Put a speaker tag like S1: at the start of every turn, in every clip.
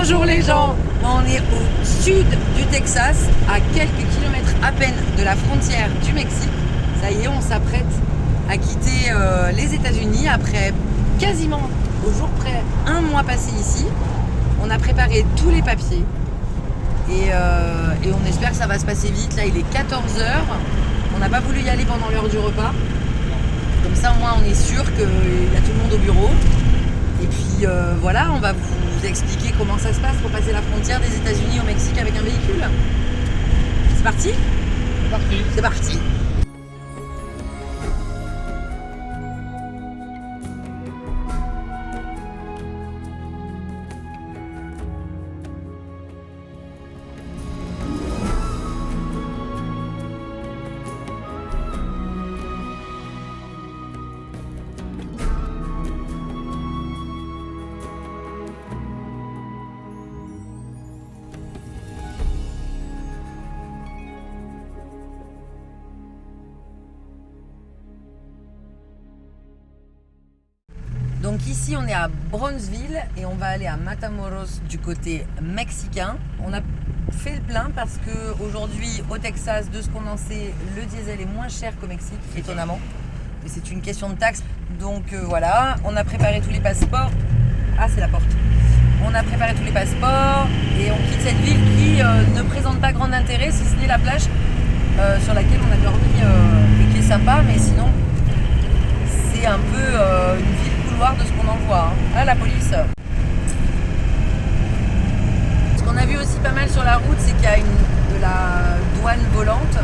S1: Bonjour les gens. On est au sud du Texas, à quelques kilomètres à peine de la frontière du Mexique. Ça y est, on s'apprête à quitter les États-Unis après quasiment au jour près un mois passé ici. On a préparé tous les papiers et on espère que ça va se passer vite. Là, il est 14h. On n'a pas voulu y aller pendant l'heure du repas. Comme ça, au moins, on est sûr qu'il y a tout le monde au bureau. Et puis voilà, on va vous expliquer comment ça se passe pour passer la frontière des États-Unis au Mexique avec un véhicule. C'est parti ?
S2: C'est parti.
S1: C'est parti. Donc ici on est à Brownsville et on va aller à Matamoros du côté mexicain. On a fait le plein parce que aujourd'hui au Texas, de ce qu'on en sait, le diesel est moins cher qu'au Mexique, étonnamment. Et c'est une question de taxe. Donc voilà, on a préparé tous les passeports. Ah, c'est la porte. On a préparé tous les passeports et on quitte cette ville qui ne présente pas grand intérêt, si ce n'est la plage sur laquelle on a dormi et qui est sympa, mais sinon c'est un peu une ville de ce qu'on en voit. Ah, la police. Ce qu'on a vu aussi pas mal sur la route, c'est qu'il y a de la douane volante.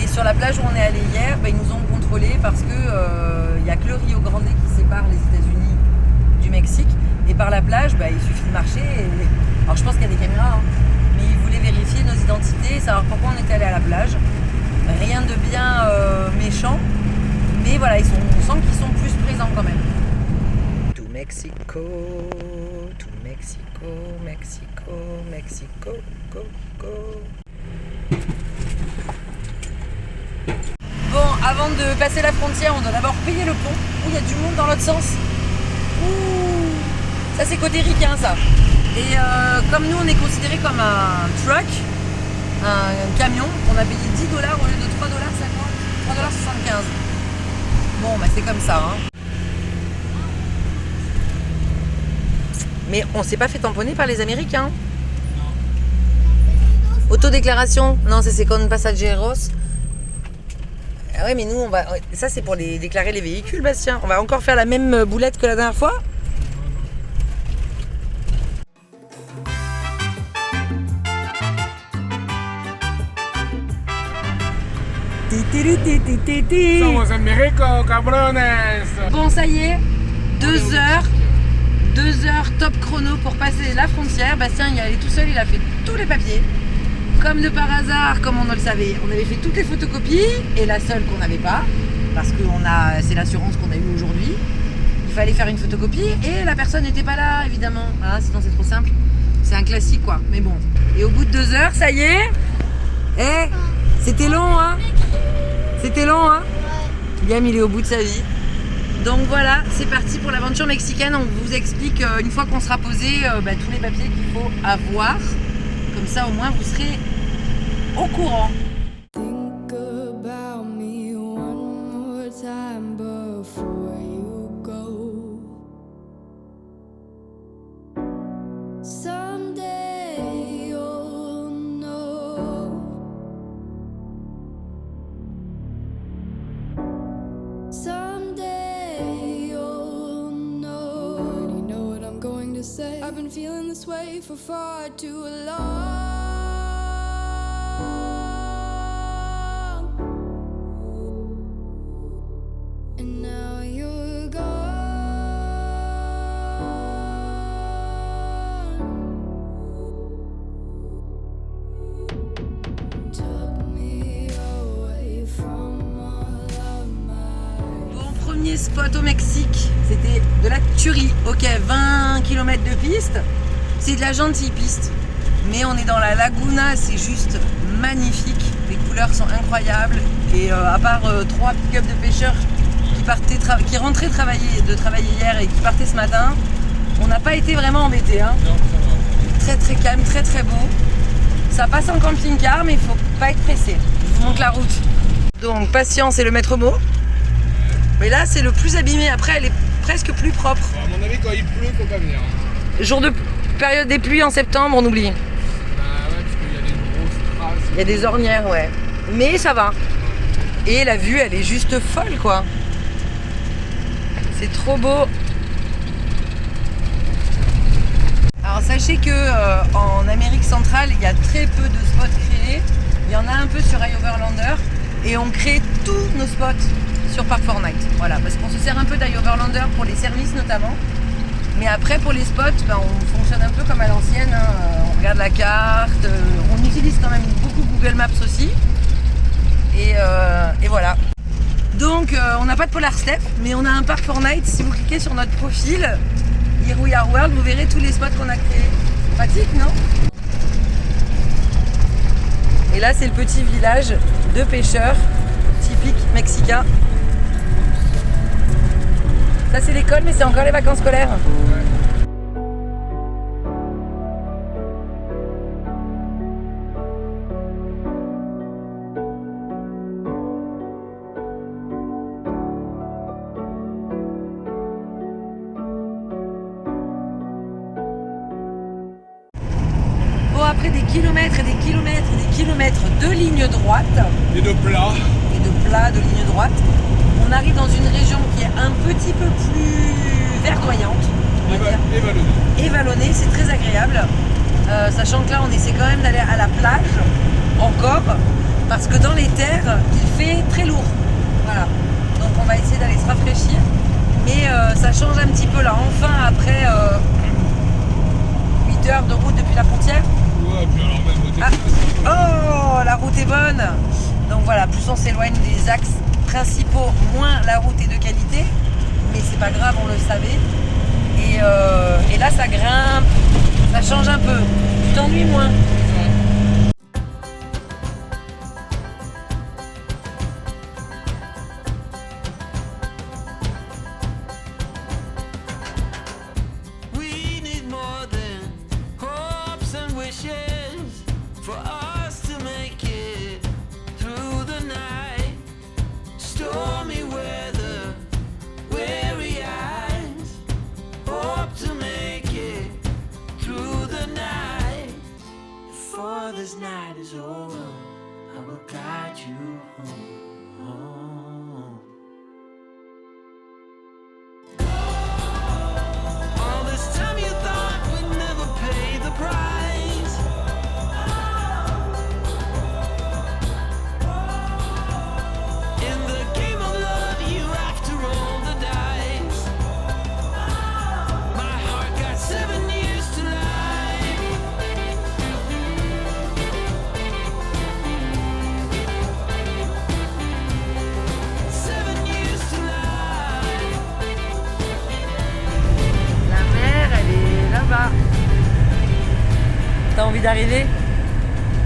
S1: Et sur la plage où on est allé hier, ils nous ont contrôlés parce que il n'y a que le Rio Grande qui sépare les États-Unis du Mexique. Et par la plage, il suffit de marcher. Alors je pense qu'il y a des caméras, mais ils voulaient vérifier nos identités, savoir pourquoi on était allé à la plage. Rien de bien méchant, mais voilà, on sent qu'ils sont plus présents quand même. Mexico, to Mexico, Mexico, Mexico, go, go. Bon, avant de passer la frontière, on doit d'abord payer le pont. Il y a du monde dans l'autre sens. Ouh, ça c'est côté ricain ça. Et comme nous on est considéré comme un truck, un camion, on a payé $10 au lieu de $3,50, $3,75. Bon, c'est comme ça. Mais on s'est pas fait tamponner par les Américains. Autodéclaration. Non, ça c'est con pasajeros. Ah ouais, mais nous, ça c'est pour déclarer les véhicules, Bastien. On va encore faire la même boulette que la dernière fois.
S2: Somos en México, cabrones.
S1: Bon, ça y est, 2 heures. 2 heures top chrono pour passer la frontière. Bastien il y allait tout seul, il a fait tous les papiers. Comme de par hasard, comme on le savait, on avait fait toutes les photocopies et la seule qu'on n'avait pas, parce que c'est l'assurance qu'on a eue aujourd'hui. Il fallait faire une photocopie et la personne n'était pas là évidemment. Voilà, sinon c'est trop simple. C'est un classique quoi. Mais bon. Et au bout de 2 heures, ça y est. C'était long hein. C'était long hein. Liam il est au bout de sa vie. Donc voilà, c'est parti pour l'aventure mexicaine. On vous explique une fois qu'on sera posé tous les papiers qu'il faut avoir. Comme ça au moins vous serez au courant.
S3: Think about me one more time before you go. Someday you'll know. I've been feeling this way for far too long. And now you're gone. Took me away from all of my...
S1: Bon, premier spot au Mexique, c'était de la tuerie. Ok, 20 km de piste, c'est de la gentille piste. Mais on est dans la Laguna, c'est juste magnifique. Les couleurs sont incroyables. Et à part 3 pick-up de pêcheurs qui rentraient de travailler hier et qui partaient ce matin, on n'a pas été vraiment embêtés. Hein.
S2: Non, ça va.
S1: très calme, très très beau. Ça passe en camping-car, mais il faut pas être pressé. Je vous montre la route. Donc patience est le maître mot. Mais là c'est le plus abîmé. Après elle est presque plus propre.
S2: Bon, à mon avis, quand il pleut, faut pas venir.
S1: Jour de période des pluies en septembre, on oublie.
S2: Bah ouais, parce qu'il y a des grosses traces.
S1: Il y a des ornières, ouais. Mais ça va. Et la vue, elle est juste folle, quoi. C'est trop beau. Alors sachez que en Amérique centrale, il y a très peu de spots créés. Il y en a un peu sur iOverlander. Et on crée tous nos spots sur Park4Night. Voilà, parce qu'on se sert un peu d'iOverlander pour les services notamment. Mais après pour les spots, ben, on fonctionne un peu comme à l'ancienne. Hein. On regarde la carte, on utilise quand même beaucoup Google Maps aussi. Et voilà. Donc on n'a pas de Polar Step, mais on a un Park4Night. Si vous cliquez sur notre profil, Here We Are World, vous verrez tous les spots qu'on a créés. Pratique, non? Et là c'est le petit village de pêcheurs typique mexicain. Ça c'est l'école, mais c'est encore les vacances scolaires. Bon, après des kilomètres et des kilomètres et des kilomètres de lignes droites
S2: Et de plat.
S1: de lignes droites, on arrive dans une région qui est un petit peu plus verdoyante, on va dire.
S2: Et vallonné.
S1: Et vallonnée, c'est très agréable. Sachant que là on essaie quand même d'aller à la plage encore, parce que dans les terres il fait très lourd. Voilà. Donc on va essayer d'aller se rafraîchir. Mais ça change un petit peu là, enfin après 8 heures de route depuis la frontière.
S2: Ouais, puis alors même au
S1: Ah.
S2: début.
S1: Oh, la route est bonne. Donc voilà, plus on s'éloigne des axes principaux, moins la route est de qualité. Mais c'est pas grave, on le savait. Et là ça grimpe, ça change un peu. Tu t'ennuies moins.
S4: We need more than hopes and wishes for us to make it through the night. Stormy weather, weary eyes, hope to make it through the night. Before this night is over, I will guide you home. All this time you thought we'd never pay the price. In the game of love, you have to roll the dice. My heart got 7 years to life. 7 years to life.
S1: La mer, elle est là-bas. T'as envie d'arriver?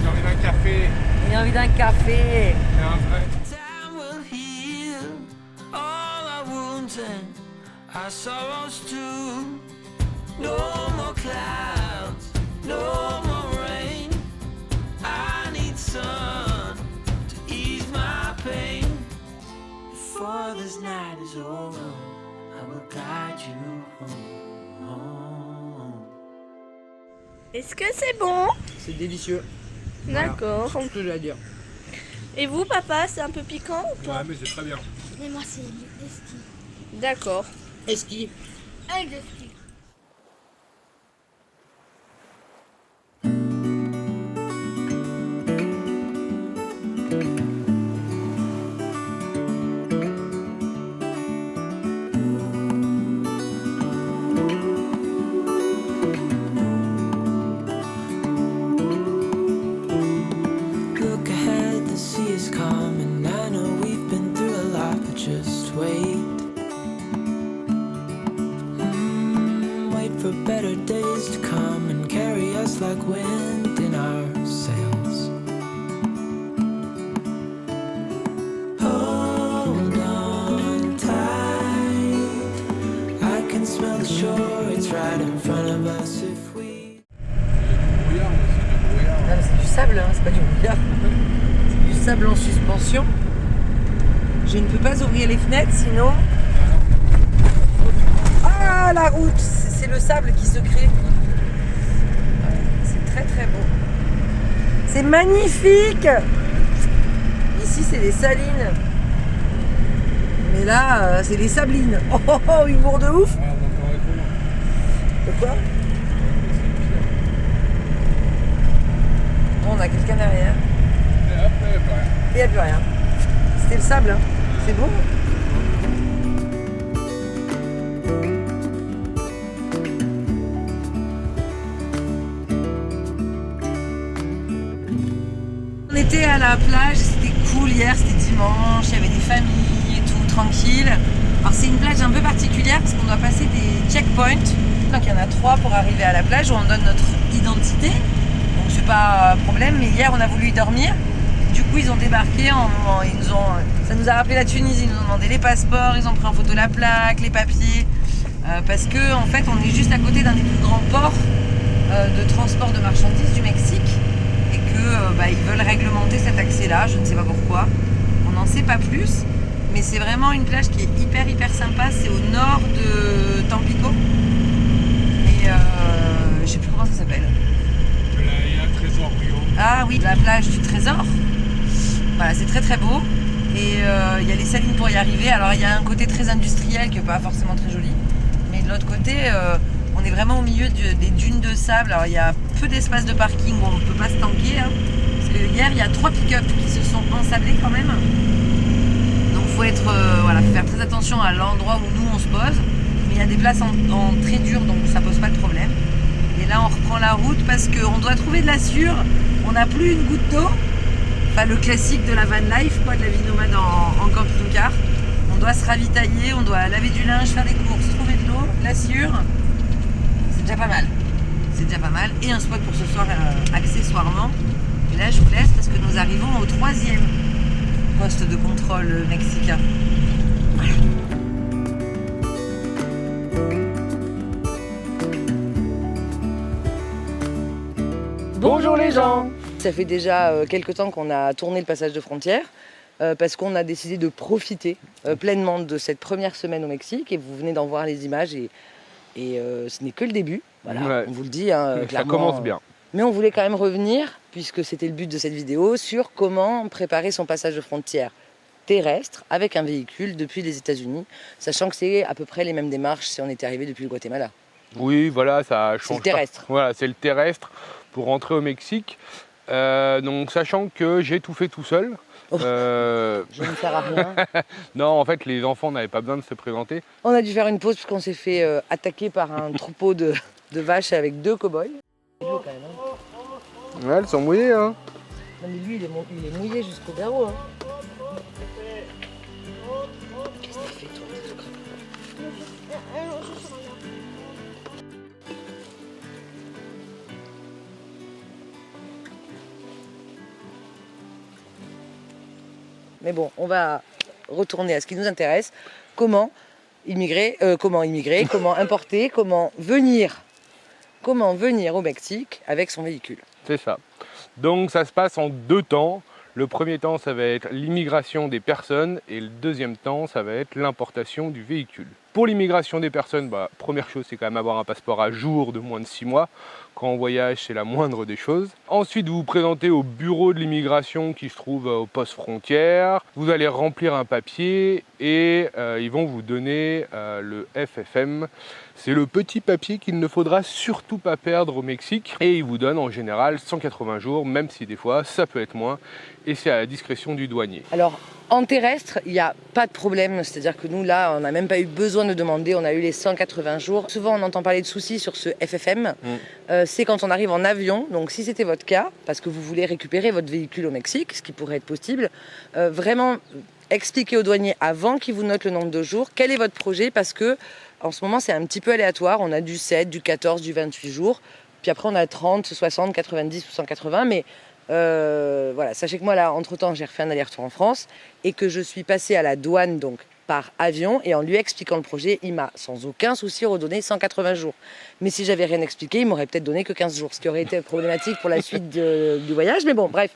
S2: J'ai envie d'un café.
S1: J'ai envie d'un café.
S2: Et un vrai.
S4: Time will heal all our wounds and our sorrows too. No more clouds, no more rain. I need sun to ease my pain. Before this night is over, I will guide you home.
S5: Est-ce que c'est bon?
S1: C'est délicieux.
S5: D'accord.
S1: Tout ce que j'ai à dire.
S5: Et vous, papa, c'est un peu piquant ou pas?
S2: Ouais, mais c'est très bien.
S3: Mais moi, c'est des skis.
S5: D'accord.
S1: Esqui.
S3: Avec des skis.
S4: Look ahead, the sea is calm, and I know we've been through a lot, but just wait. Wait for better days to come and carry us like wind in our sails. Hold on tight, I can smell the shore, it's right in front of us if we...
S1: sable, hein, c'est pas du brouillard. C'est du sable en suspension. Je ne peux pas ouvrir les fenêtres, sinon... Ah, la route! C'est le sable qui se crée. Ouais, c'est très très beau. C'est magnifique! Ici, c'est les salines. Mais là, c'est les sablines. Oh, oh, oh, humour de ouf! De quoi? Oh, on a quelqu'un derrière. Il n'y a plus rien. C'était le sable, hein. C'est beau. On était à la plage, c'était cool hier, c'était dimanche, il y avait des familles et tout, tranquille. Alors c'est une plage un peu particulière parce qu'on doit passer des checkpoints. Donc il y en a 3 pour arriver à la plage où on donne notre identité. Donc c'est pas un problème, mais hier on a voulu y dormir. Du coup ils ont débarqué, ça nous a rappelé la Tunisie, ils nous ont demandé les passeports, ils ont pris en photo la plaque, les papiers. Parce que en fait on est juste à côté d'un des plus grands ports de transport de marchandises du Mexique. Et que ils veulent réglementer cet accès-là, je ne sais pas pourquoi. On n'en sait pas plus, mais c'est vraiment une plage qui est hyper sympa. C'est au nord de Tampico. Et je sais plus comment ça s'appelle.
S2: Il y a un trésor Rio.
S1: Ah oui, la plage du Trésor. Voilà, c'est très beau. Et il y a les salines pour y arriver. Alors il y a un côté très industriel qui n'est pas forcément très joli. Mais de l'autre côté, on est vraiment au milieu des dunes de sable. Alors il y a peu d'espace de parking où on ne peut pas se tanker. Hein, parce que hier, il y a 3 pick-up qui se sont ensablés quand même. Donc il faut faut faire très attention à l'endroit où nous on se pose. Mais il y a des places en très dur, donc ça pose pas de problème. Et là on reprend la route parce qu'on doit trouver de la sûre. On n'a plus une goutte d'eau. Enfin le classique de la van life, quoi, de la vie nomade en camping-car. On doit se ravitailler, on doit laver du linge, faire des courses, trouver de l'eau, la sûre. C'est déjà pas mal. C'est déjà pas mal. Et un spot pour ce soir accessoirement. Et là je vous laisse parce que nous arrivons au 3e poste de contrôle mexicain. Voilà. Bonjour les gens! Ça fait déjà quelques temps qu'on a tourné le passage de frontière parce qu'on a décidé de profiter pleinement de cette première semaine au Mexique et vous venez d'en voir les images et ce n'est que le début, voilà, ouais. On vous le dit clairement.
S2: Ça commence bien.
S1: Mais on voulait quand même revenir, puisque c'était le but de cette vidéo, sur comment préparer son passage de frontière terrestre avec un véhicule depuis les États-Unis, sachant que c'est à peu près les mêmes démarches si on était arrivé depuis le Guatemala.
S2: Oui, voilà, ça change.
S1: C'est le terrestre.
S2: Pas. Voilà, c'est le terrestre pour rentrer au Mexique. Donc, sachant que j'ai tout fait tout seul.
S1: Je ne sers à rien.
S2: Non, en fait, les enfants n'avaient pas besoin de se présenter.
S1: On a dû faire une pause parce qu'on s'est fait attaquer par un troupeau de vaches avec 2 cow-boys. C'est beau quand même, hein.
S2: Ouais, elles sont mouillées, hein.
S1: Non, mais lui, il est mouillé jusqu'au garrot, hein. Qu'est-ce que t'as fait, toi? Mais bon, on va retourner à ce qui nous intéresse. Comment immigrer, comment importer, comment venir au Mexique avec son véhicule.
S2: C'est ça. Donc ça se passe en 2 temps. Le premier temps, ça va être l'immigration des personnes et le deuxième temps, ça va être l'importation du véhicule. Pour l'immigration des personnes, première chose, c'est quand même avoir un passeport à jour de moins de 6 mois. Quand on voyage, c'est la moindre des choses. Ensuite, vous vous présentez au bureau de l'immigration qui se trouve au poste frontière. Vous allez remplir un papier et ils vont vous donner le FFM. C'est le petit papier qu'il ne faudra surtout pas perdre au Mexique. Et ils vous donnent en général 180 jours, même si des fois, ça peut être moins. Et c'est à la discrétion du douanier.
S1: Alors, en terrestre, il n'y a pas de problème. C'est-à-dire que nous, là, on n'a même pas eu besoin de demander. On a eu les 180 jours. Souvent, on entend parler de soucis sur ce FFM. C'est quand on arrive en avion. Donc, si c'était votre cas, parce que vous voulez récupérer votre véhicule au Mexique, ce qui pourrait être possible, vraiment expliquez au douanier avant qu'il vous note le nombre de jours quel est votre projet, parce que en ce moment, c'est un petit peu aléatoire. On a du 7, du 14, du 28 jours. Puis après, on a 30, 60, 90 ou 180. Mais voilà, sachez que moi, là, entre-temps, j'ai refait un aller-retour en France et que je suis passée à la douane, donc par avion et en lui expliquant le projet, il m'a sans aucun souci redonné 180 jours. Mais si j'avais rien expliqué, il m'aurait peut-être donné que 15 jours, ce qui aurait été problématique pour la suite du voyage. Mais bon, bref,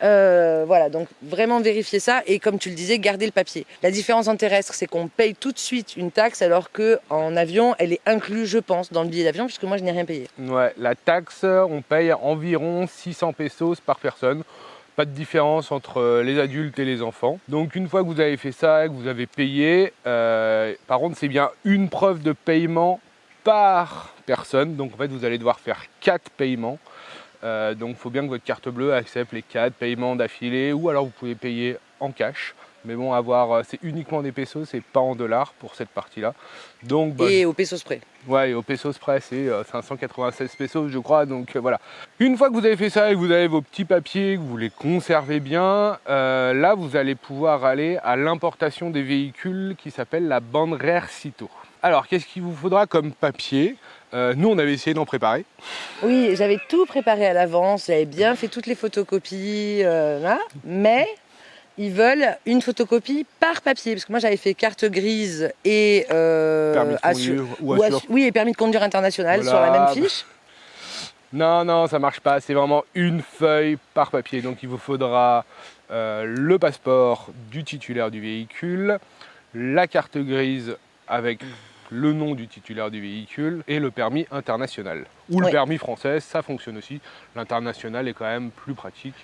S1: voilà, donc vraiment vérifier ça et comme tu le disais, garder le papier. La différence en terrestre, c'est qu'on paye tout de suite une taxe alors qu'en avion, elle est inclue, je pense, dans le billet d'avion puisque moi, je n'ai rien payé.
S2: Ouais, la taxe, on paye environ 600 pesos par personne. Pas de différence entre les adultes et les enfants. Donc une fois que vous avez fait ça et que vous avez payé, par contre c'est bien une preuve de paiement par personne. Donc en fait vous allez devoir faire 4 paiements. Donc il faut bien que votre carte bleue accepte les 4 paiements d'affilée ou alors vous pouvez payer en cash. Mais bon, c'est uniquement des pesos, c'est pas en dollars pour cette partie-là. Donc,
S1: et au pesos près.
S2: Ouais, et au pesos près, c'est 596 pesos, je crois. Donc voilà. Une fois que vous avez fait ça et que vous avez vos petits papiers, que vous les conservez bien, là, vous allez pouvoir aller à l'importation des véhicules qui s'appelle la Banrercito. Alors, qu'est-ce qu'il vous faudra comme papier ? Nous, on avait essayé d'en préparer.
S1: Oui, j'avais tout préparé à l'avance, j'avais bien fait toutes les photocopies, là, mais ils veulent une photocopie par papier, parce que moi j'avais fait carte grise et
S2: Permis de conduire ou assure.
S1: oui, et permis de conduire international
S2: Voilà.
S1: sur la même fiche.
S2: Non, ça marche pas, c'est vraiment une feuille par papier. Donc il vous faudra le passeport du titulaire du véhicule, la carte grise avec le nom du titulaire du véhicule et le permis international. Ou le permis français, ça fonctionne aussi. L'international est quand même plus pratique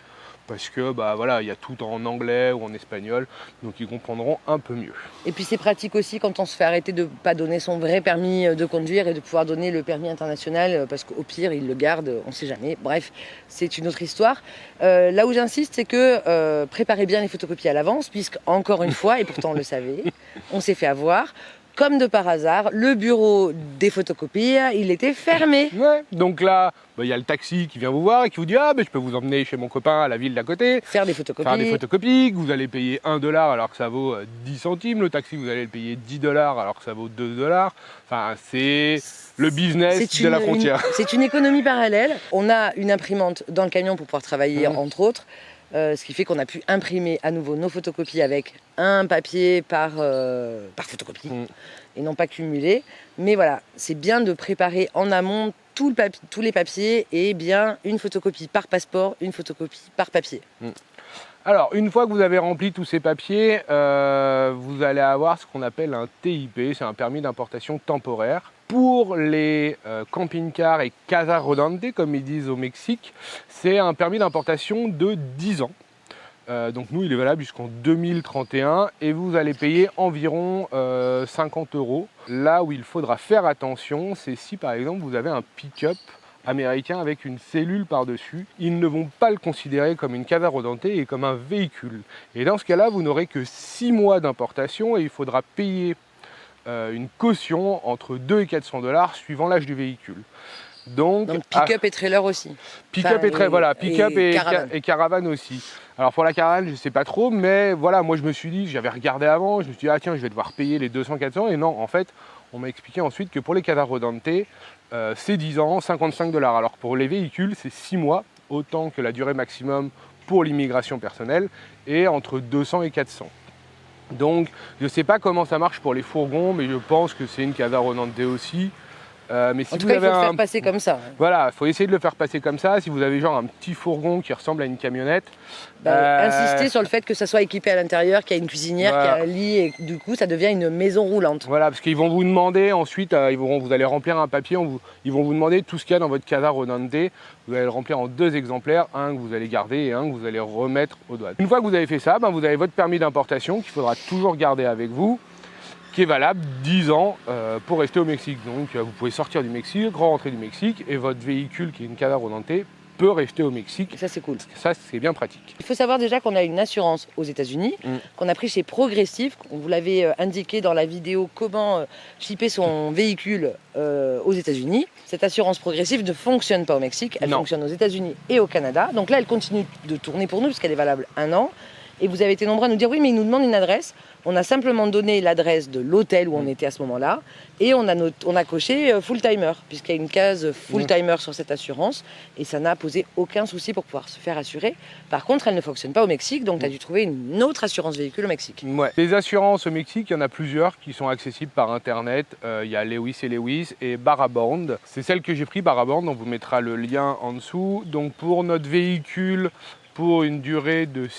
S2: parce que voilà, il y a tout en anglais ou en espagnol, donc ils comprendront un peu mieux.
S1: Et puis c'est pratique aussi quand on se fait arrêter de ne pas donner son vrai permis de conduire et de pouvoir donner le permis international, parce qu'au pire, ils le gardent, on ne sait jamais. Bref, c'est une autre histoire. Là où j'insiste, c'est que préparez bien les photocopies à l'avance, puisque, encore une fois, et pourtant on le savait, on s'est fait avoir. Comme de par hasard, le bureau des photocopies, il était fermé.
S2: Ouais, donc là, il y a le taxi qui vient vous voir et qui vous dit « Ah, je peux vous emmener chez mon copain à la ville d'à côté. »
S1: Faire des photocopies.
S2: Faire des photocopies, que vous allez payer 1 $ alors que ça vaut 10 centimes. Le taxi, vous allez le payer 10 $ alors que ça vaut 2 $. Enfin, c'est le business de la frontière.
S1: C'est une économie parallèle. On a une imprimante dans le camion pour pouvoir travailler, entre autres. Ce qui fait qu'on a pu imprimer à nouveau nos photocopies avec un papier par photocopie et non pas cumulé. Mais voilà, c'est bien de préparer en amont tous les papiers et bien une photocopie par passeport, une photocopie par papier.
S2: Alors, une fois que vous avez rempli tous ces papiers, vous allez avoir ce qu'on appelle un TIP, c'est un permis d'importation temporaire. Pour les camping-cars et casa rodante, comme ils disent au Mexique, c'est un permis d'importation de 10 ans. Donc nous, il est valable jusqu'en 2031 et vous allez payer environ 50 €. Là où il faudra faire attention, c'est si par exemple vous avez un pick-up américain avec une cellule par-dessus, ils ne vont pas le considérer comme une casa rodante et comme un véhicule. Et dans ce cas-là, vous n'aurez que 6 mois d'importation et il faudra payer une caution entre 2 et 400 $ suivant l'âge du véhicule. Donc
S1: pick-up et trailer aussi.
S2: Pick-up et caravane aussi. Alors pour la caravane, je ne sais pas trop, mais voilà, moi je me suis dit, j'avais regardé avant, je me suis dit, ah tiens, je vais devoir payer les 200-400, et non, en fait, on m'a expliqué ensuite que pour les casa rodante, c'est 10 ans, 55 $. Alors pour les véhicules, c'est 6 mois, autant que la durée maximum pour l'immigration personnelle, et entre 200 et 400. Donc, je ne sais pas comment ça marche pour les fourgons, mais je pense que c'est une casa rodante aussi. Mais si
S1: en tout cas, il faut le faire passer comme ça.
S2: Voilà, il faut essayer de le faire passer comme ça. Si vous avez genre un petit fourgon qui ressemble à une camionnette.
S1: Insister sur le fait que ça soit équipé à l'intérieur, qu'il y a une cuisinière, qu'il y a un lit, et du coup, ça devient une maison roulante.
S2: Voilà, parce qu'ils vont vous demander ensuite, vous allez remplir un papier, ils vont vous demander tout ce qu'il y a dans votre casa rodante. Vous allez le remplir en 2 exemplaires, un que vous allez garder et un que vous allez remettre aux douanes. Une fois que vous avez fait ça, vous avez votre permis d'importation qu'il faudra toujours garder avec vous, qui est valable 10 ans pour rester au Mexique. Donc vous pouvez sortir du Mexique, rentrer du Mexique et votre véhicule qui est une casa rodante peut rester au Mexique.
S1: Et ça c'est cool.
S2: Ça c'est bien pratique.
S1: Il faut savoir déjà qu'on a une assurance aux États-Unis, qu'on a pris chez Progressive. On vous l'avait indiqué dans la vidéo comment chipper son véhicule aux États-Unis. Cette assurance Progressive ne fonctionne pas au Mexique, elle fonctionne aux États-Unis et au Canada. Donc là elle continue de tourner pour nous puisqu'elle est valable 1 an. Et vous avez été nombreux à nous dire oui, mais ils nous demandent une adresse. On a simplement donné l'adresse de l'hôtel où on était à ce moment-là et on a coché full-timer, puisqu'il y a une case full-timer sur cette assurance et ça n'a posé aucun souci pour pouvoir se faire assurer. Par contre, elle ne fonctionne pas au Mexique, donc tu as dû trouver une autre assurance véhicule au Mexique.
S2: Ouais. Les assurances au Mexique, il y en a plusieurs qui sont accessibles par internet. Il y a Lewis et Lewis et Baraband. C'est celle que j'ai pris, Baraband, on vous mettra le lien en dessous. Donc pour notre véhicule, pour une durée de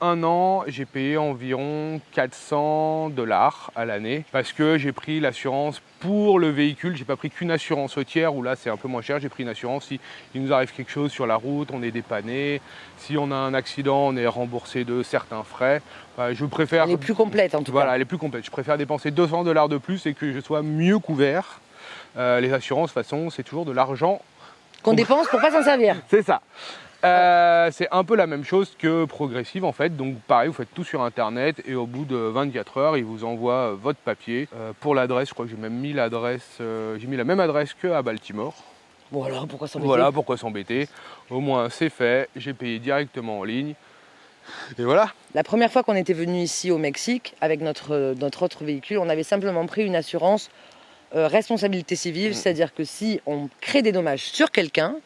S2: 1 an, j'ai payé environ $400 à l'année parce que j'ai pris l'assurance pour le véhicule. J'ai pas pris qu'une assurance routière où là c'est un peu moins cher. J'ai pris une assurance si il nous arrive quelque chose sur la route, on est dépanné. Si on a un accident, on est remboursé de certains frais. Je préfère.
S1: Elle est plus complète en tout cas.
S2: Voilà, elle est plus complète. Je préfère dépenser $200 de plus et que je sois mieux couvert. Les assurances, de toute façon, c'est toujours de l'argent
S1: qu'on dépense pour pas s'en servir.
S2: C'est ça. C'est un peu la même chose que Progressive en fait, donc pareil, vous faites tout sur internet et au bout de 24 heures, ils vous envoient votre papier. Pour l'adresse, je crois que j'ai même mis l'adresse, j'ai mis la même adresse qu'à Baltimore.
S1: Voilà, pourquoi s'embêter ?
S2: Voilà, pourquoi s'embêter. Au moins c'est fait, j'ai payé directement en ligne. Et voilà.
S1: La première fois qu'on était venu ici au Mexique avec notre autre véhicule, on avait simplement pris une assurance responsabilité civile, c'est-à-dire que si on crée des dommages sur quelqu'un,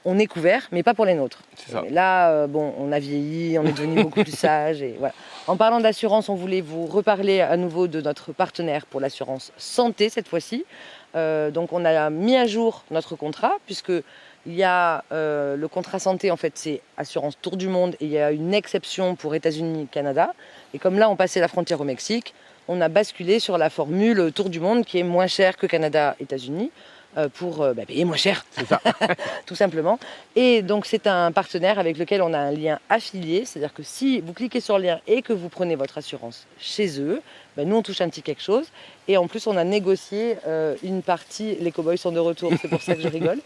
S1: on est couvert, mais pas pour les nôtres.
S2: C'est ça.
S1: Là, on a vieilli, on est devenu beaucoup plus sage. Et voilà. En parlant d'assurance, on voulait vous reparler à nouveau de notre partenaire pour l'assurance santé cette fois-ci. Donc on a mis à jour notre contrat, puisque il y a le contrat santé, en fait, c'est assurance tour du monde, et il y a une exception pour États-Unis, Canada. Et comme là, on passait la frontière au Mexique, on a basculé sur la formule tour du monde, qui est moins chère que Canada, États-Unis. Pour payer moins cher,
S2: c'est ça.
S1: Tout simplement. Et donc c'est un partenaire avec lequel on a un lien affilié, c'est-à-dire que si vous cliquez sur le lien et que vous prenez votre assurance chez eux, nous on touche un petit quelque chose. Et en plus on a négocié une partie, les cow-boys sont de retour, c'est pour ça que je rigole.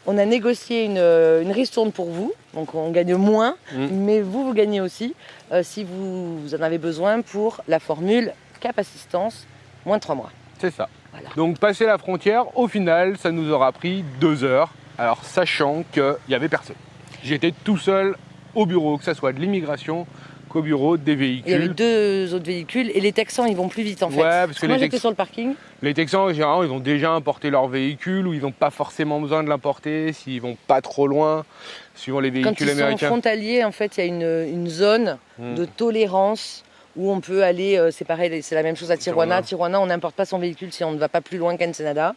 S1: On a négocié une ristourne pour vous, donc on gagne moins, mais vous gagnez aussi si vous en avez besoin pour la formule Cap Assistance, moins de 3 mois.
S2: C'est ça.
S1: Voilà.
S2: Donc passer la frontière, au final, ça nous aura pris 2 heures. Alors sachant qu'il n'y avait personne. J'étais tout seul au bureau, que ce soit de l'immigration qu'au bureau des véhicules.
S1: Il y avait 2 autres véhicules et les Texans ils vont plus vite en fait.
S2: Ouais, parce que
S1: moi j'étais sur le parking.
S2: Les Texans, généralement, ils ont déjà importé leur véhicule ou ils n'ont pas forcément besoin de l'importer s'ils vont pas trop loin, suivant les véhicules
S1: américains. Quand ils sont frontaliers, en fait, il y a une zone de tolérance où on peut aller, c'est pareil, c'est la même chose à Tijuana. Tijuana, on n'importe pas son véhicule si on ne va pas plus loin qu'Ensenada.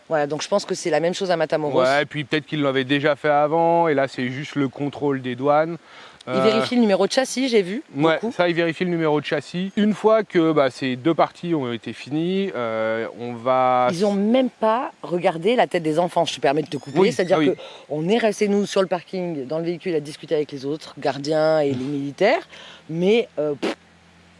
S1: Voilà, donc je pense que c'est la même chose à Matamoros.
S2: Ouais, et puis peut-être qu'ils l'avaient déjà fait avant, et là c'est juste le contrôle des douanes.
S1: Ils vérifient le numéro de châssis, j'ai vu.
S2: Ouais,
S1: beaucoup.
S2: ça, ils vérifient le numéro de châssis. Une fois que ces 2 parties ont été finies, on va...
S1: Ils n'ont même pas regardé la tête des enfants, je te permets de te couper.
S2: Oui,
S1: c'est-à-dire qu'on est resté, nous, sur le parking, dans le véhicule, à discuter avec les autres gardiens et les militaires, mais...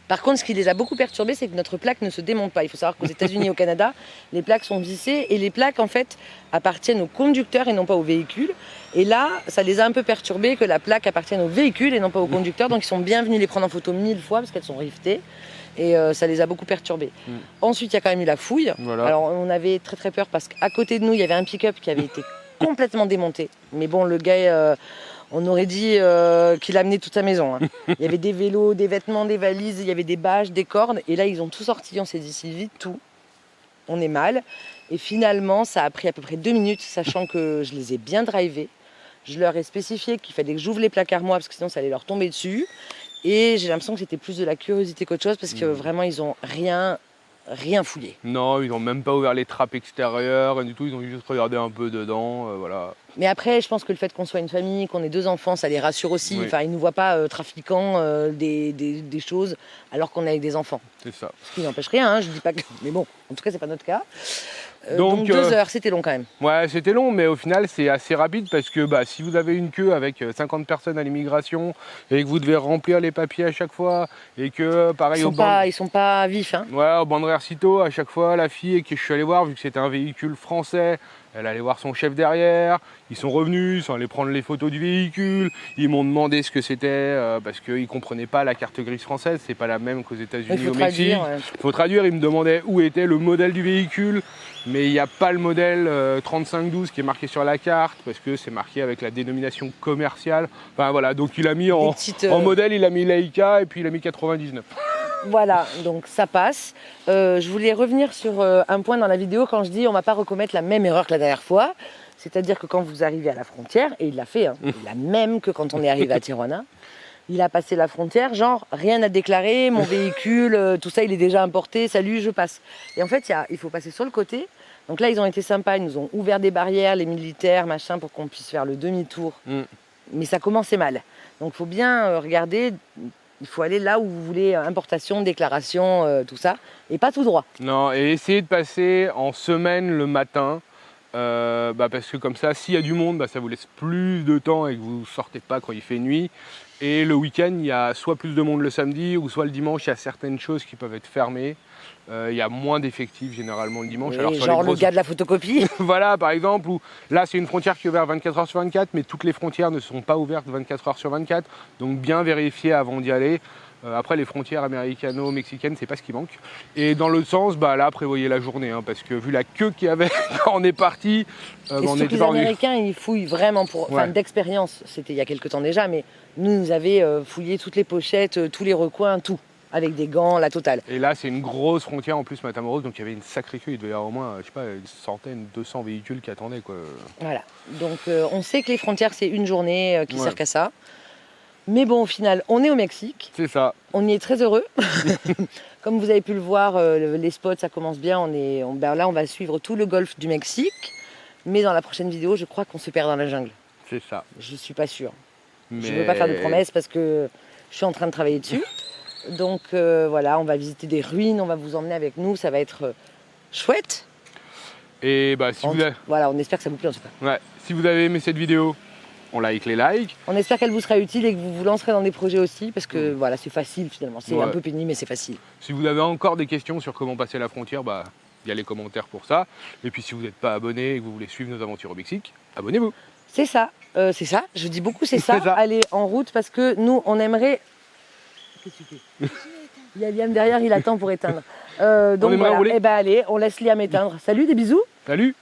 S1: Par contre, ce qui les a beaucoup perturbés, c'est que notre plaque ne se démonte pas. Il faut savoir qu'aux États-Unis et au Canada, les plaques sont vissées et les plaques, en fait, appartiennent aux conducteurs et non pas aux véhicules. Et là, ça les a un peu perturbés que la plaque appartienne aux véhicules et non pas aux conducteurs. Donc, ils sont bien venus les prendre en photo 1000 fois parce qu'elles sont rivetées. Et ça les a beaucoup perturbés. Ensuite, il y a quand même eu la fouille. Voilà. Alors, on avait très très peur parce qu'à côté de nous, il y avait un pick-up qui avait été complètement démonté. Mais bon, le gars... on aurait dit qu'il amenait toute sa maison. Hein. Il y avait des vélos, des vêtements, des valises, il y avait des bâches, des cordes. Et là, ils ont tout sorti. On s'est dit, Sylvie, tout. On est mal. Et finalement, ça a pris à peu près 2 minutes, sachant que je les ai bien drivés. Je leur ai spécifié qu'il fallait que j'ouvre les placards moi, parce que sinon, ça allait leur tomber dessus. Et j'ai l'impression que c'était plus de la curiosité qu'autre chose, parce que vraiment, ils n'ont rien fouillé.
S2: Non, ils n'ont même pas ouvert les trappes extérieures, rien du tout. Ils ont juste regardé un peu dedans, voilà.
S1: Mais après, je pense que le fait qu'on soit une famille, qu'on ait 2 enfants, ça les rassure aussi.
S2: Oui.
S1: Enfin, ils ne nous voient pas trafiquant des choses alors qu'on est avec des enfants.
S2: C'est ça.
S1: Ce qui n'empêche rien, hein, je dis pas que... Mais bon, en tout cas, c'est pas notre cas. Donc 2 heures, c'était long quand même.
S2: Ouais, c'était long, mais au final, c'est assez rapide parce que si vous avez une queue avec 50 personnes à l'immigration et que vous devez remplir les papiers à chaque fois et que, pareil,
S1: ils sont pas vifs. Hein.
S2: Ouais, au Bandrercito, à chaque fois, la fille que je suis allé voir, vu que c'était un véhicule français, elle allait voir son chef derrière, ils sont revenus, ils sont allés prendre les photos du véhicule, ils m'ont demandé ce que c'était parce qu'ils ne comprenaient pas la carte grise française, c'est pas la même qu'aux États-Unis ou au Mexique. Il faut traduire, ils me demandaient où était le modèle du véhicule. mais il n'y a pas le modèle 3512 qui est marqué sur la carte parce que c'est marqué avec la dénomination commerciale. Enfin voilà, donc il a mis en modèle, il a mis Leica et puis il a mis 99.
S1: Voilà, donc ça passe. Je voulais revenir sur un point dans la vidéo quand je dis on ne va pas recommettre la même erreur que la dernière fois. C'est-à-dire que quand vous arrivez à la frontière, et il l'a fait, hein, la même que quand on est arrivé à Tijuana, il a passé la frontière, genre rien à déclarer, mon véhicule, tout ça il est déjà importé, salut, je passe. Et en fait, il faut passer sur le côté. Donc là, ils ont été sympas, ils nous ont ouvert des barrières, les militaires, machin, pour qu'on puisse faire le demi-tour. Mais ça commençait mal. Donc il faut bien regarder, il faut aller là où vous voulez, importation, déclaration, tout ça, et pas tout droit.
S2: Non, et essayez de passer en semaine le matin. Parce que comme ça, s'il y a du monde, ça vous laisse plus de temps et que vous ne sortez pas quand il fait nuit. Et le week-end, il y a soit plus de monde le samedi ou soit le dimanche, il y a certaines choses qui peuvent être fermées. Il y a moins d'effectifs généralement le dimanche.
S1: Oui,
S2: alors, sur
S1: genre
S2: les grosses...
S1: le gars de la photocopie.
S2: Voilà, par exemple, où là c'est une frontière qui est ouverte 24 h sur 24, mais toutes les frontières ne sont pas ouvertes 24 h sur 24. Donc bien vérifier avant d'y aller. Après, les frontières américano-mexicaines, c'est pas ce qui manque. Et dans l'autre sens, là, prévoyez la journée, hein, parce que vu la queue qu'il y avait quand on est parti,
S1: on était les Américains, ils fouillent vraiment d'expérience. C'était il y a quelques temps déjà, mais nous avaient fouillé toutes les pochettes, tous les recoins, tout, avec des gants, la totale.
S2: Et là, c'est une grosse frontière en plus, Matamoros, donc il y avait une sacrée queue. Il devait y avoir au moins, une centaine, 200 véhicules qui attendaient, quoi. Voilà.
S1: Donc, on sait que les frontières, c'est une journée qui sert qu'à ça. Mais bon, au final, on est au Mexique.
S2: C'est ça.
S1: On y est très heureux. Comme vous avez pu le voir, les spots, ça commence bien. Là, on va suivre tout le golfe du Mexique. Mais dans la prochaine vidéo, je crois qu'on se perd dans la jungle.
S2: C'est ça.
S1: Je ne suis pas sûre. Mais... Je ne veux pas faire de promesses parce que je suis en train de travailler dessus. Donc voilà, on va visiter des ruines, on va vous emmener avec nous. Ça va être chouette.
S2: Et si vous avez...
S1: Voilà, on espère que ça vous plaît en tout cas.
S2: Ouais. Si vous avez aimé cette vidéo, on like les likes.
S1: On espère qu'elle vous sera utile et que vous vous lancerez dans des projets aussi parce que voilà, c'est facile finalement. C'est un peu pénible mais c'est facile.
S2: Si vous avez encore des questions sur comment passer la frontière, il y a les commentaires pour ça. Et puis si vous n'êtes pas abonné et que vous voulez suivre nos aventures au Mexique, abonnez-vous.
S1: C'est ça, je dis beaucoup c'est ça. Allez en route parce que nous on aimerait... Qu'est-ce que tu fais? Il y a Liam derrière, il attend pour éteindre. Donc voilà, allez, on laisse Liam éteindre. Salut, des bisous.
S2: Salut.